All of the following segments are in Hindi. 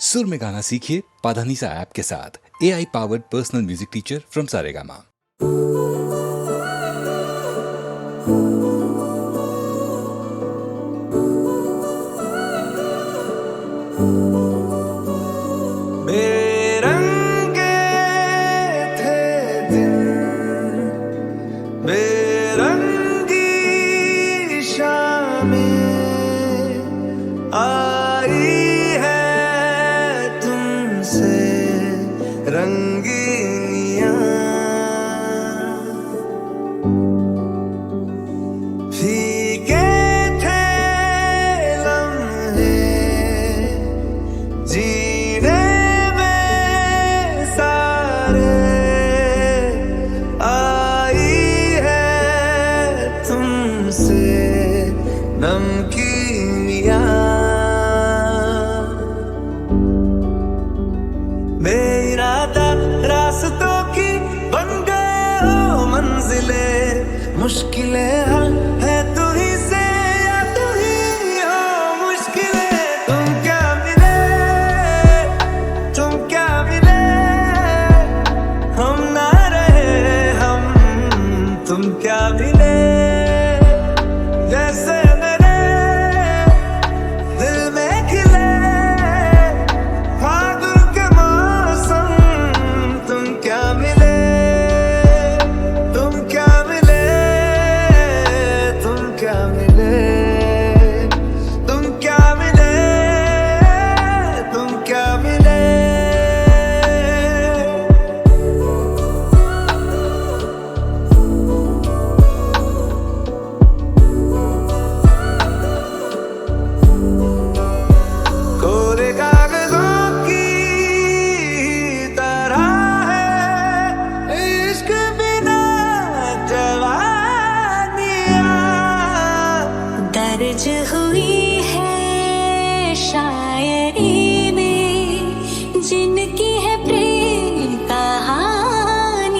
सुर में गाना सीखिए पाधानीसा ऐप के साथ। AI powered personal music teacher from Saregama. बेरंगे थे दिन, बेरंगी शामें आई है तुमसे रंगीनियां, फीके थे लम्हे जीने में सारे, आई है तुमसे नमकीनियां, बेइरादा रास्तों की बन गए हो मंजिलें, मुश्किलें हल है तू ही से या तू ही हो मुश्किलें। तुम क्या मिले, तुम क्या मिले, हम ना रहे हम, तुम क्या मिले, जैसे मेरे दिल में खिले फागुन के मौसम। तुम क्या मिले, तुम क्या मिले, तुम क्या मिले, तुम क्या मिले, तुम क्या मिले। कोरे कागजों की तरह है इश्क बिना जवानियां, दर्ज हुई है शायरी में जिनकी है प्रेम कहानियां।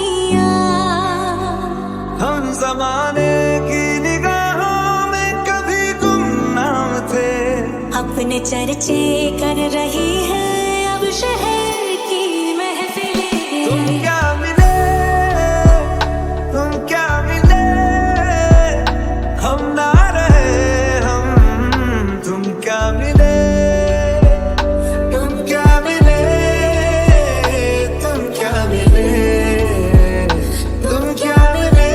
हम जमाने की निगाहों में कभी गुमनाम थे, अपने चर्चे कर रही है अब शहर की तुम महफिलें। क्या मिले, तुम क्या मिले, हम ना रहे हम, तुम क्या मिले, तुम क्या मिले, तुम क्या मिले, तुम क्या मिले,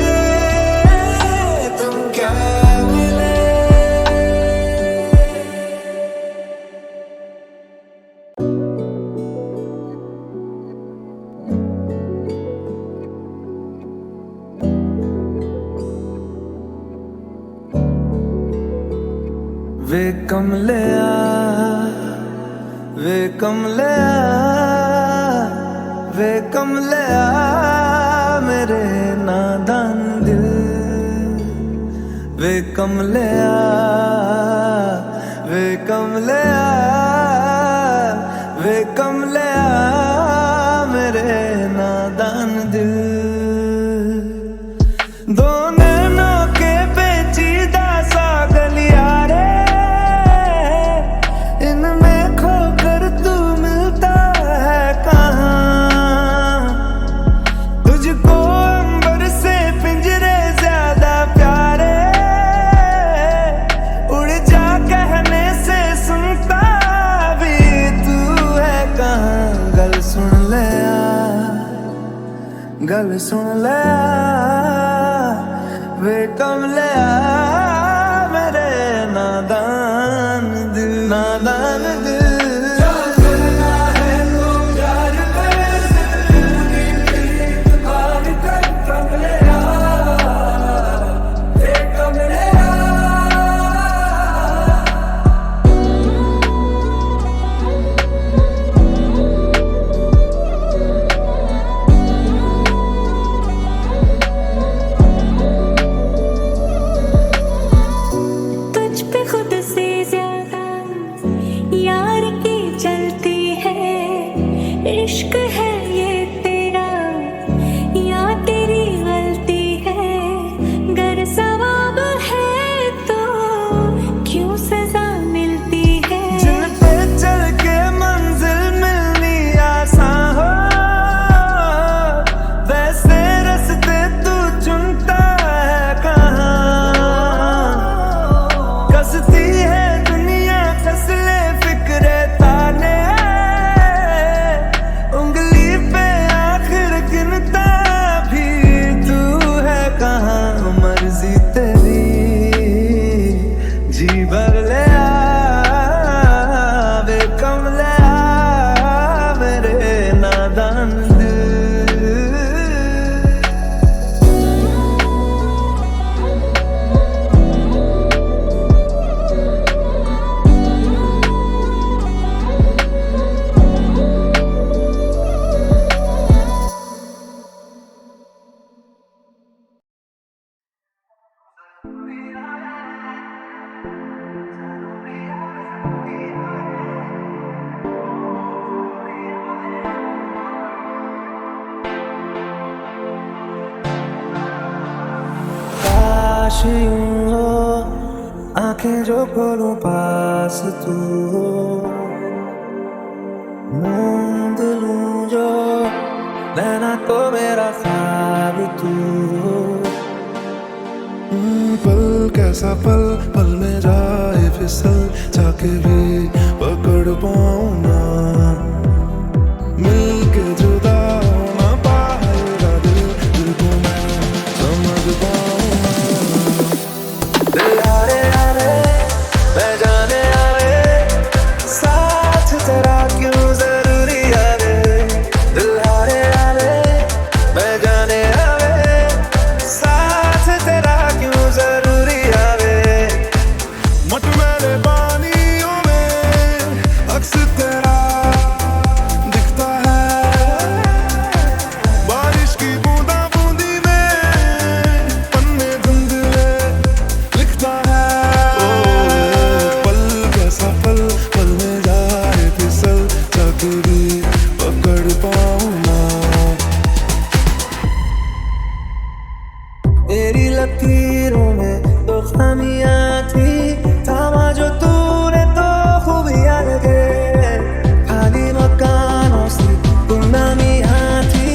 तुम क्या मिले। वे कमलिया, वे कमलिया, वे कमलिया मेरे नादान दिल, वे कमलिया, वे कमलिया, वे कमलिया मेरे नादान दिल। दो नैनों के पेचीदा सा गलियारे, इनमें खोकर तू मिलता है कहाँ, तुझको अंबर से पिंजरे ज्यादा प्यारे, उड़ जा कहने से सुनता भी तू है कहाँ। गल सुन ले आ, गल सुन ले आ, वे कमलिया मेरे नादान दिल, नादान दिल। काश यूं हो आंखें जो खोलूं पास तू हो, मूंद लूं जो नैना तो मेरा ख्वाब तू हो। पल कैसा पल, पल में जाए फिसल, जाके भी पकड़ पाऊं ना, मिलके जुदा हो ना पाएगा दिल, दिल को मैं समझ पाऊं ना। दिल हारे हारे मैं जाने आवे, साथ तेरा क्यों जरूरी आवे। दिल हारे हारे मैं जाने आवे, साथ तेरा क्यों जरूरी आवे। मटमैले पानियों में अक्स तेरा दिखता है, बारिश की बूंदा बूंदी में पन्ने धुंधले लिखता है। पल कैसा पल, पल में जाए फिसल, जाके भी पकड़ पाऊं ना। तेरी लकीरों में तो खामियां थी, थामा जो तूने तो खूबियां लगे। खाली मकानों से गुमनामियां थी,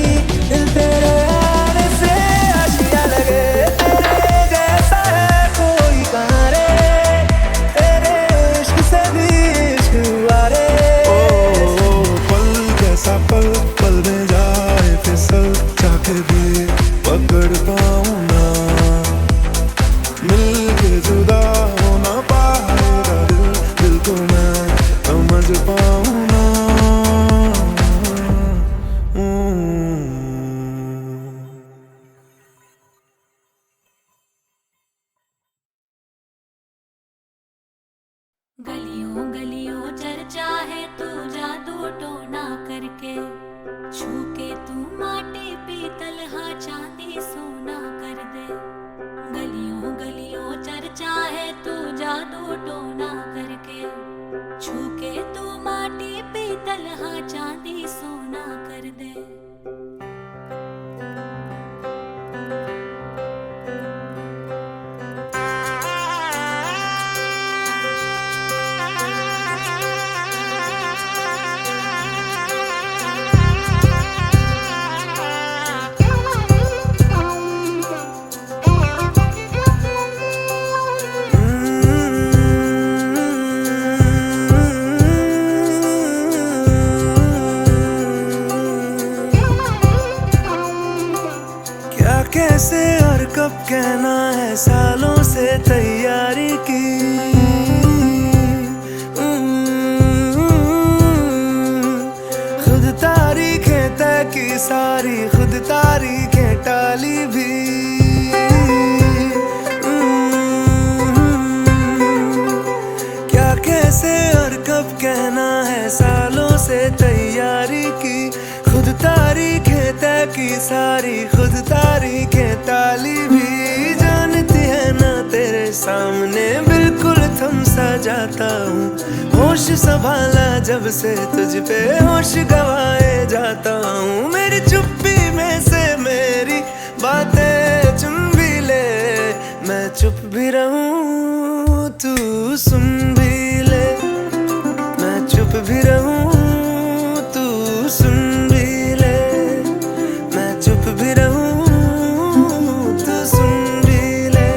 दिल तेरे आने से आशियां लगे। तेरे जैसा है कोई कहाँ रे, तेरे इश्क से भी इश्क हुआ रे। पल कैसा पल, पल में जाए फिसल, जाके भी पकड़ पाऊं ना, मिलके जुदा हो ना पाएगा दिल, दिल को मैं समझ पाऊं ना। गलियों गलियों चर्चा है तू जादू टोना करके, छू के तू माटी पीतल हाँ चांदी सोना कर दे। गलियों गलियों चर्चा है तू जादू टोना करके, छू के तू माटी पीतल हाँ चांदी सोना कर दे। क्या कैसे और कब कहना है, सालों से तैयारी की। खुद तारीखें तय की सारी, खुद तारीखें टाली भी। क्या कैसे और कब कहना है, सालों से तैयारी की। खुद तारीखें तय की सारी, खुद तारीखें टाली भी। जानती है ना तेरे सामने बिल्कुल थम सा जाता हूँ, होश संभाला जब से तुझ पे होश गवाए जाता हूँ। मेरी चुप्पी में से मेरी बातें चुन भी ले, मैं चुप भी रहूं तू सुन भी ले। मैं चुप भी रहूं तू सुन भी ले, मैं चुप भी रहूं तू सुन भी ले।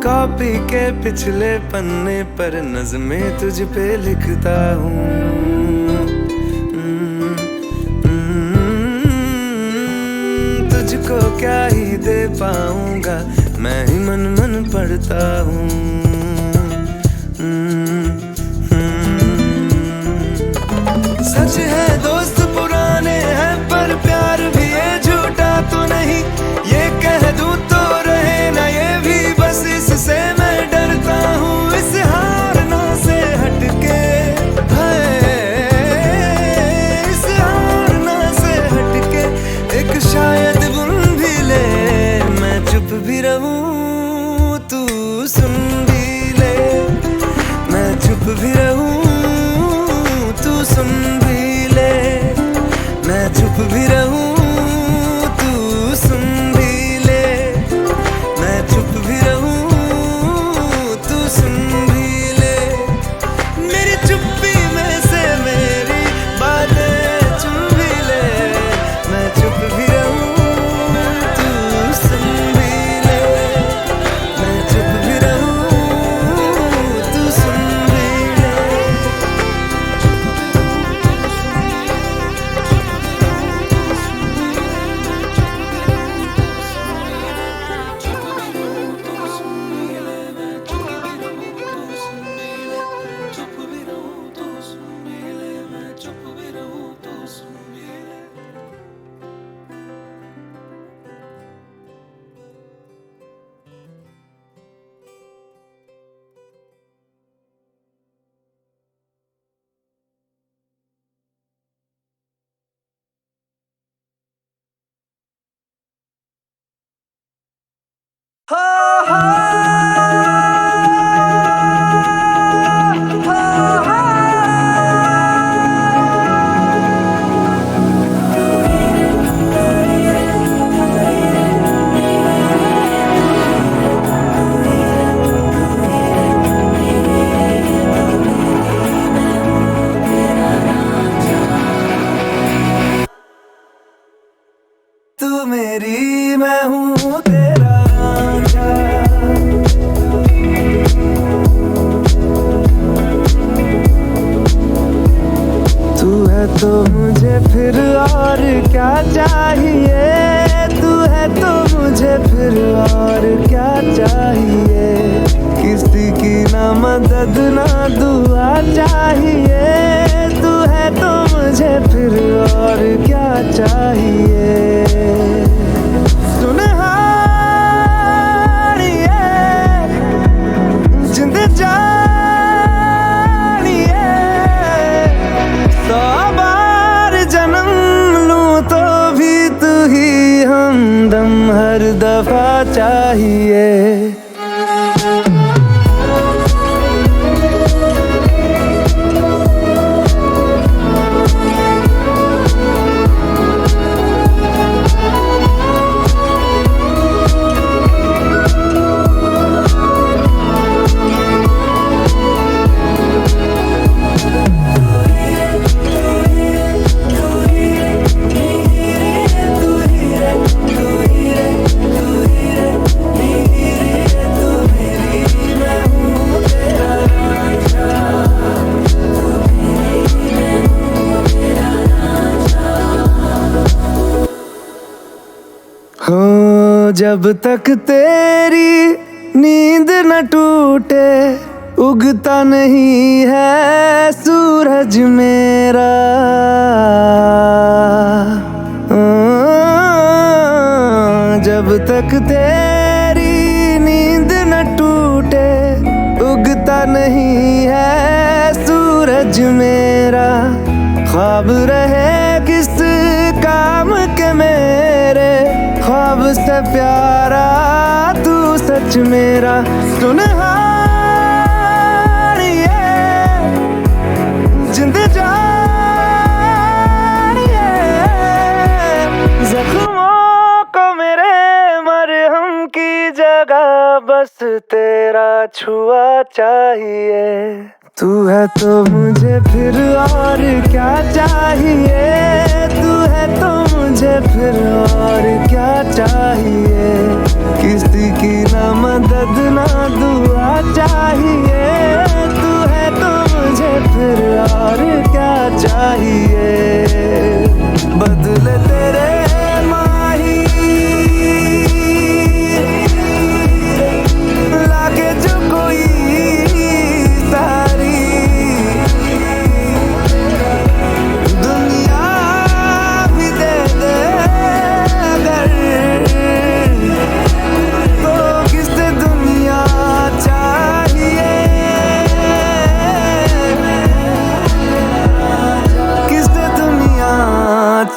कॉपी के पिछले पन्ने पर नज़में तुझ पे लिखता हूँ। तुझको क्या ही दे पाऊंगा, मैं ही मन मन पढ़ता हूँ। सच है दोस्त पुराने हैं, पर प्यार भी ये झूठा तो नहीं। ये कह दूं तो रहे ना ये भी, बस इससे मैं डरता हूँ। इस हाल चुप भी रहूं तू सुन भी ले, मैं चुप भी रहूं तू सुन भी ले, मेरी चुप्पी में से मेरी बातें चुन भी ले, मैं चुप भी रहूं तू सुन भी ले, मैं चुप भी रहूं तू सुन भी ले। तू मेरी मैं हूँ तेरा रांझा, तू है तो मुझे फिर और क्या चाहिए, तू है तो मुझे फिर और क्या चाहिए, किसी की ना मदद ना दुआ चाहिए, तू है तो मुझे फिर और क्या चाहिए। सुनहारिए जिंद जानिए, 100 बार जन्म लूं तो भी तू ही हमदम हर दफा चाहिए। हो जब तक तेरी नींद न टूटे, उगता नहीं है सूरज मेरा, जब तक तेरी नींद न टूटे, उगता नहीं है सूरज मेरा, ख्वाब रहे किस काम के मेरे, ख्वाब से प्यारा तू सच मेरा। सुनहारिए जिंद जानिए, जख्मों को मेरे मरहम की जगह बस तेरा छुआ चाहिए, तू है तो मुझे फिर और क्या चाहिए, तू है तो मुझे फिर और क्या चाहिए, किसी की ना मदद ना दुआ चाहिए, तू है तो मुझे फिर और क्या चाहिए। बदले तेरे माही लागे जो कोई सारी दुनिया भी दे दे अगर, तो किसे दुनिया चाहिए, किसे दुनिया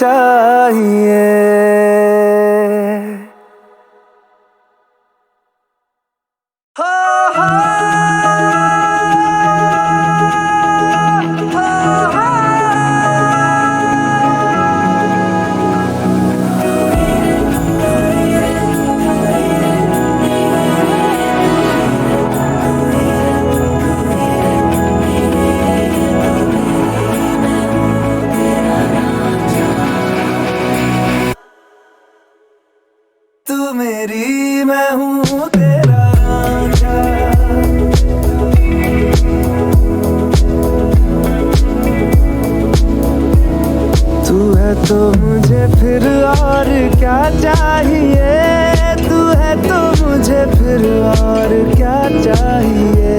चाहिए। तू मेरी मैं हूँ तेरा रांझा। तू है तो मुझे फिर और क्या चाहिए, तू है तो मुझे फिर और क्या चाहिए।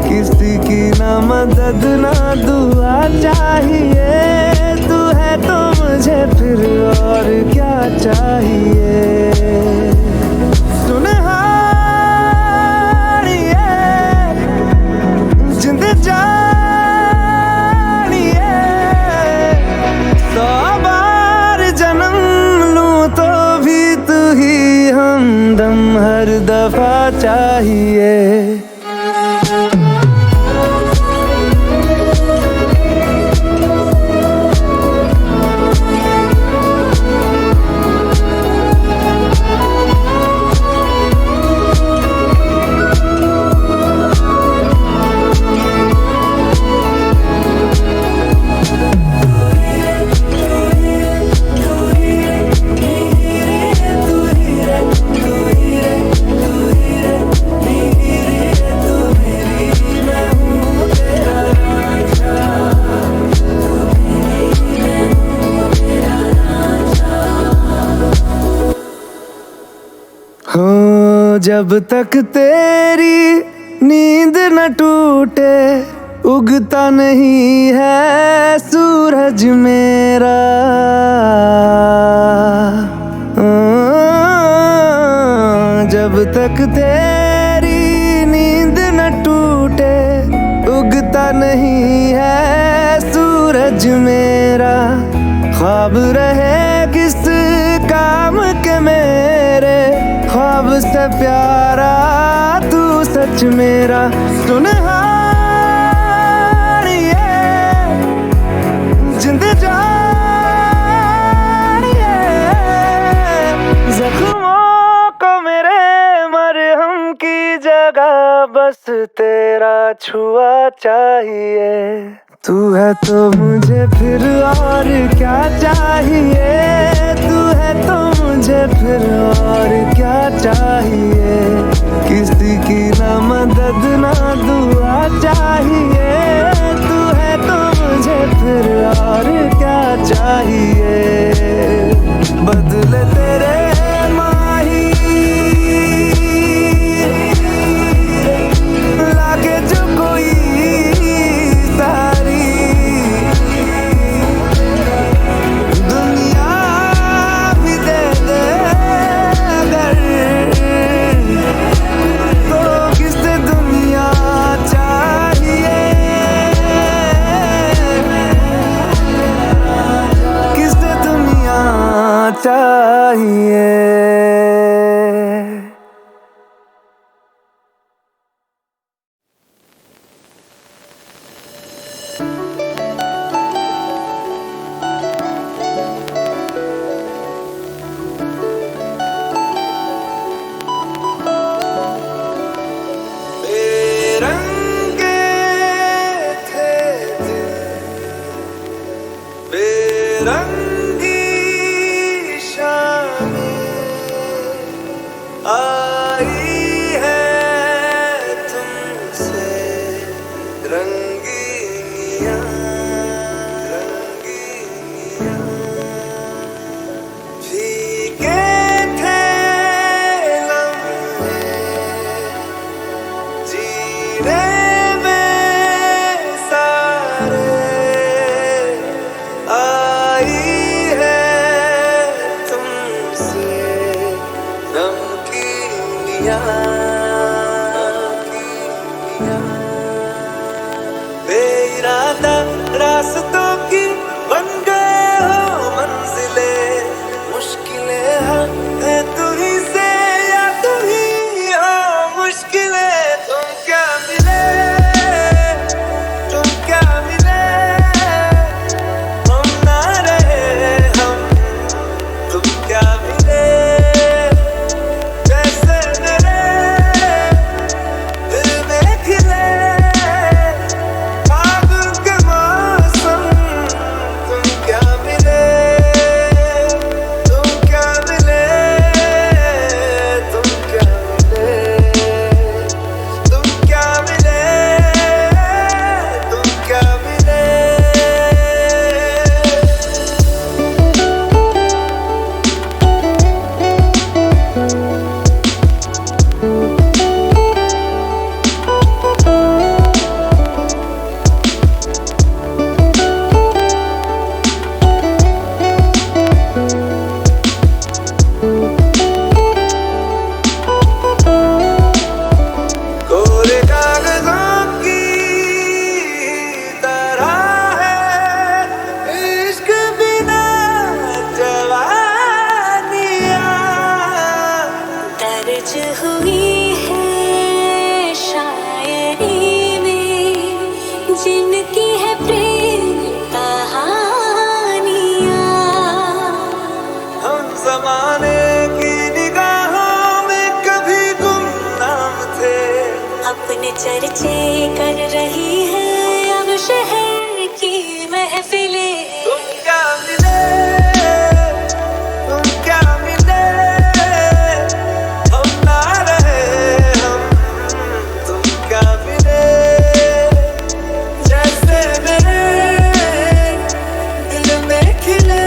किसी की ना मदद ना दुआ चाहिए, तू है तो मुझे फिर और क्या चाहिए। सुनहारिए जिंद जानिए, 100 बार जन्म लूं तो भी तू ही हमदम हर दफा चाहिए। हो जब तक तेरी नींद न टूटे, उगता नहीं है सूरज मेरा। जब तक तेरी नींद न टूटे, उगता नहीं है सूरज मेरा। ख्वाब रहे किस काम के मेरे, ख्वाब से प्यारा तू सच मेरा। सुनहारिए जिंद जानिए, जख्मों को मेरे मरहम की जगह बस तेरा छुआ चाहिए। तू है तो मुझे फिर और क्या चाहिए, तू है तो मुझे फिर और क्या चाहिए। किसी की ना मदद ना दुआ चाहिए, तू है तो मुझे फिर और क्या चाहिए। बदले तेरे माही लागे जो कोई सारी दुनिया भी दे दे अगर, तो किसे दुनिया चाहिए, किसे दुनिया चाहिए। बेरंगे थे दिन, बेरंगी शामें आई है तुमसे रंगीनियाँ, रंगीनियाँ। फीके थे लम्हे जीने में सारे, आई है तुमसे नमकीनियाँ, नमकीनियाँ। बेइरादा रास्तों की बन गए हो मंजिले, मुश्किलें है तू ही से या तू ही हो मुश्किलें। तुम क्या मिले, तुम क्या मिले, हम ना रहे हम, तुम क्या मिले। जैसे मेरे आज हुई है शायरी में जिनकी है प्रेम कहानियाँ। हम ज़माने की निगाहों में कभी गुमनाम थे, अपने चर्चे कर रही है अब शहर की महफिलें। तुम क्या मिले, तुम क्या मिले, हम ना रहे हम, तुम क्या मिले, जैसे मेरे दिल में खिले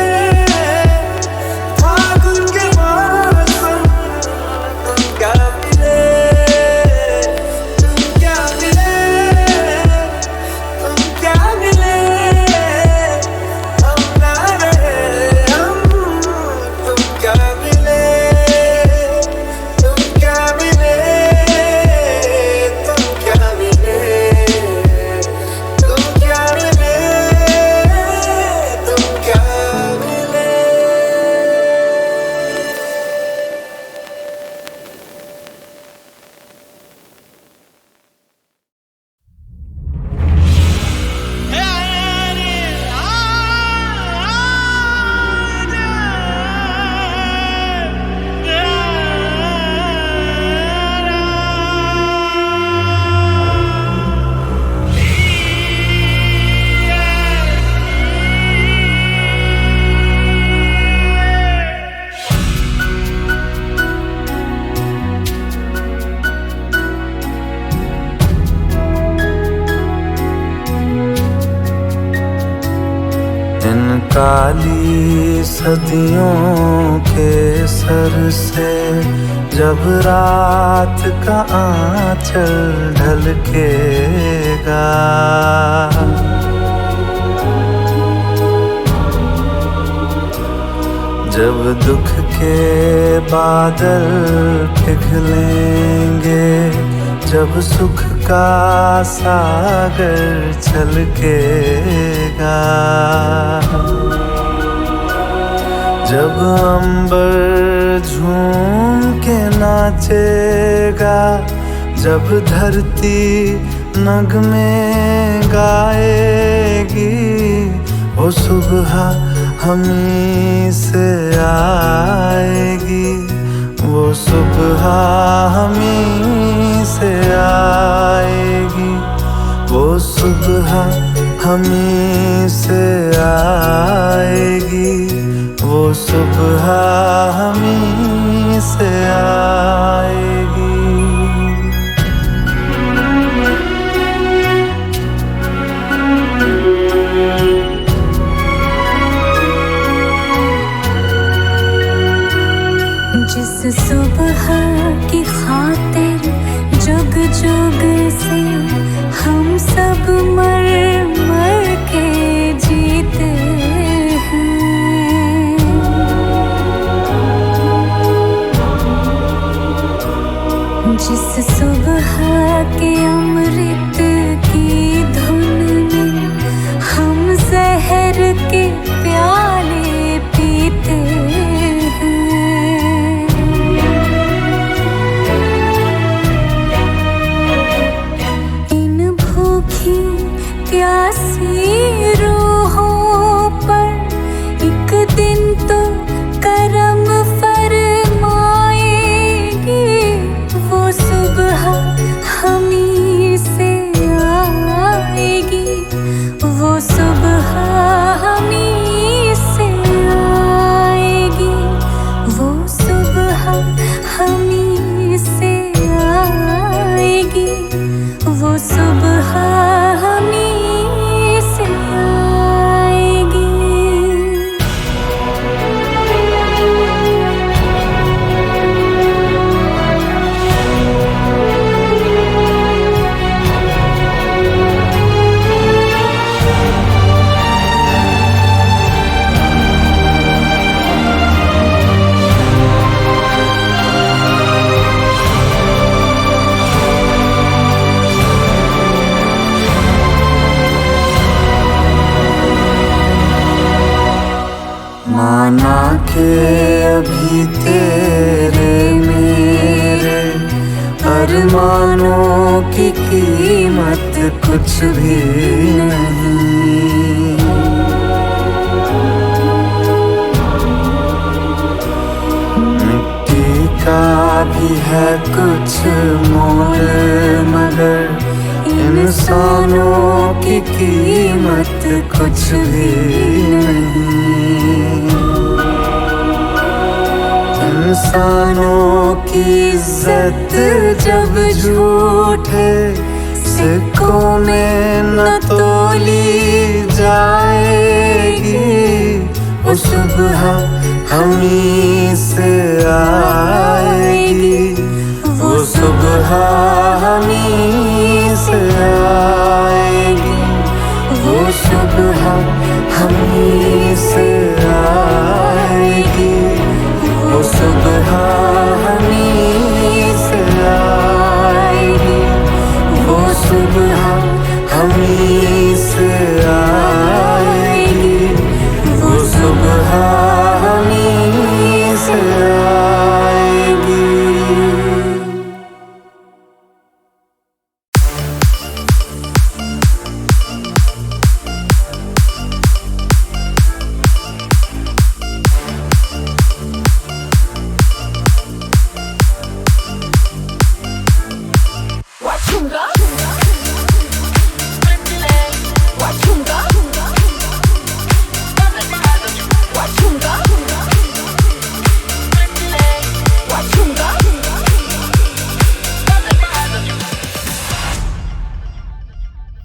फागुन के मौसम। तुम क्या मिले, तुम क्या मिले, तुम क्या मिले, हम ना रहे हम, तुम क्या मिले, तुम क्या मिले, तुम क्या मिले, तुम क्या मिले, तुम क्या मिले। इन काली सदियों के सर से जब रात का आंचल ढलकेगा, जब दुख के बादल पिघलेंगे, जब सुख का सागर छलकेगा, जब अंबर झूम के नाचेगा, जब धरती नगमे गाएगी, वो सुबह हमी से आएगी, वो सुबह हमी से आएगी, वो सुबह हमी से आएगी, वो सुबह हमी से आएगी। जिस सुबह की खातिर जुग जुग से हम सब मर मर के जीते हैं, जिस सुबह के अमृत की धुन में हम जहर के प्याले पीते हैं। इन भूखी प्यासी रूहों पर एक दिन तो करम फरमाएगी, वो सुबह हमी से आएगी, वो सुबह हमी से आएगी, वो सुबह हमी से आएगी, वो सुबह हमी से आएगी। माना के अभी तेरे मेरे अरमानों की कीमत कुछ भी नहीं। मिट्टी का भी है कुछ मोल, मगर इंसानों की कीमत कुछ भी नहीं। इंसानों की इज्जत जब झूठे सिक्कों में न तोली जाएगी, वो सुबह हमी से आएगी, वो सुबह हमी से आएगी, वो सुबह हमी से आएगी, वो सुबह हमी से आएगी, वो सुबह हमी से आएगी, वो सुबह हमी से आएगी।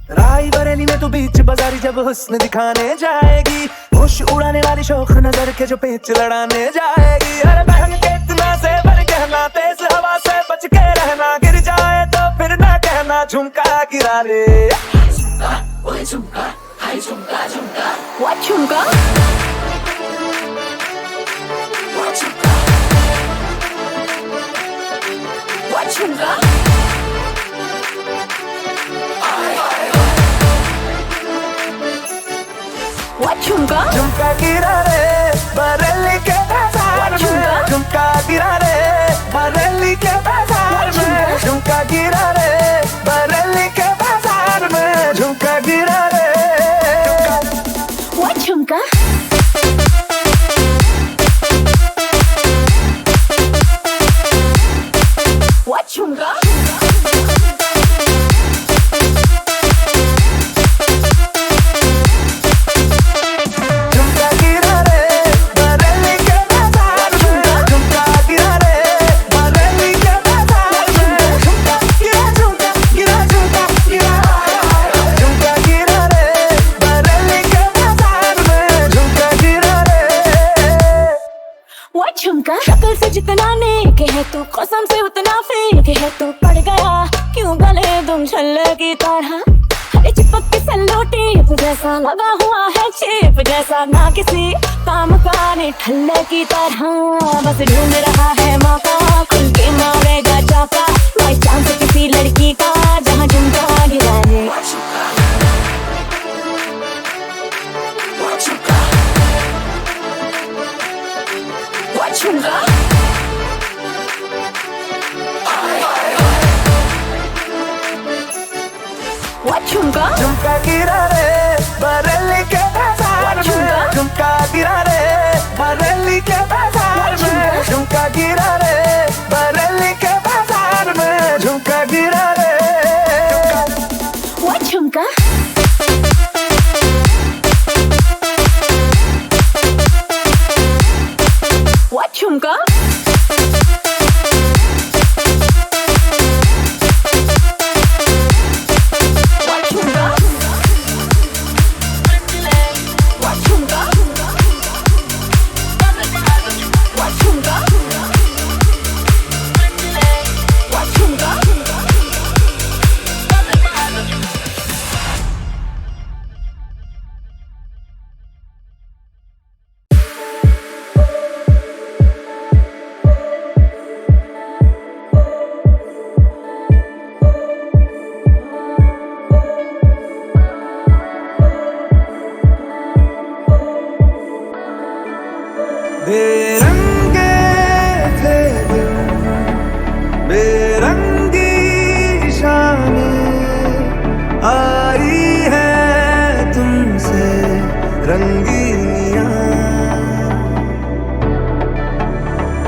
राई बरेली में तो बीच बाजारी जब हुस्न दिखाने जाएगी, होश उड़ाने वाली शौक नजर के जो पेच लड़ाने जाएगी। अरे बहन के इतना से भर कहना, तेज हवा से बच के रहना, गिर जाए तो फिर ना कहना झुमका गिरा रे। ओए झुमका, हाय झुमका झुमका, व्हाट झुमका, व्हाट झुमका, व्हाट झुमका, व्हाट झुमका, झुमका गिरा रे बरेली के बाजार में, झुमका गिरा रे बरेली के बाजार में, झुमका गिरा रे बरेली के बाजार में, झुमका गिरा रे। व्हाट झुमका, व्हाट झुमका, झुमका गिरा रे बरेली के बाजार में, झुमका गिरा रे बरेली के बाजार में, झुमका गिरा झुमका गिरा झुमका गिरा, झुमका गिरा रे बरेली के बाजार में, झुमका गिरा रे। व्हाट झुमका, शक्ल से जितना नेक है तू, कसम से उतना फेक है तू, पड़ गया क्यों गले तुम छल्ले की तरह, अरे चिपक के सल्लो टेप जैसा लगा हुआ है चेप जैसा, ना किसी काम का ने ठल्ले की तरह, बस ढूंढ रहा है मौका, खुल के मारेगा चाका, बाई चांस किसी लड़की का जहाँ झुमका गिरा रे। व्हाट झुमका, व्हाट झुमका, झुमका गिरा रे बरेली के बाजार में, झुमका गिरा रे बरेली के बाजार में, झुमका गिरा रे बरेली के बाजार में, झुमका गिरा रे। व्हाट झुमका, व्हाट झुमका,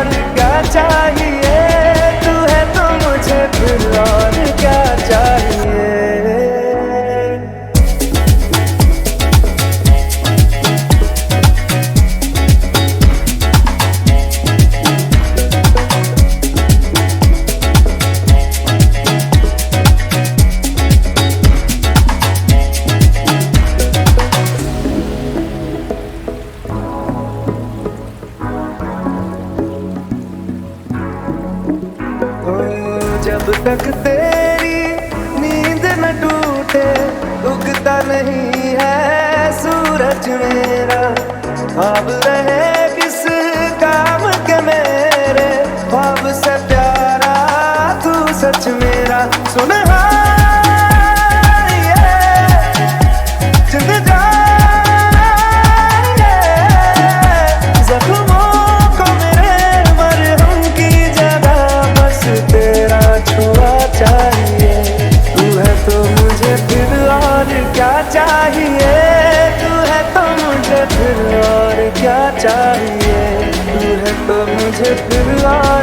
और क्या चाहिए, तू है तो मुझे फिर और क्या चाहिए। जब तक तेरी नींद न टूटे उगता नहीं है सूरज मेरा। ख्वाब रहे किस काम के मेरे, ख्वाब से प्यारा तू सच मेरा। सुन चाहिए, तू है तो मुझे फिर और क्या चाहिए, तू है तो मुझे फिर और